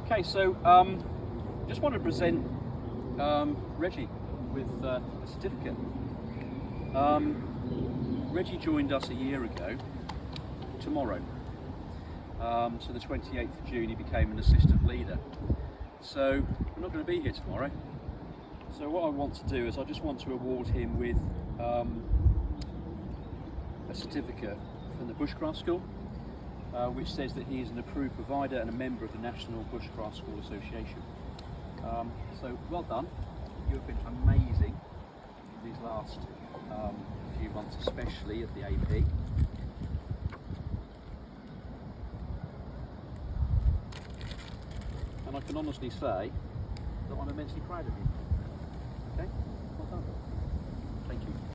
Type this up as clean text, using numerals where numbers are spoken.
Okay, so just want to present Reggie with a certificate. Reggie joined us a year ago tomorrow. So the 28th of June he became an assistant leader. So we're not going to be here tomorrow. So what I want to do is I just want to award him with a certificate from the Bushcraft School, which says that he is an approved provider and a member of the National Bushcraft School Association. So well done, you have been amazing these last few months, especially at the AP. And I can honestly say that I'm immensely proud of you. Okay?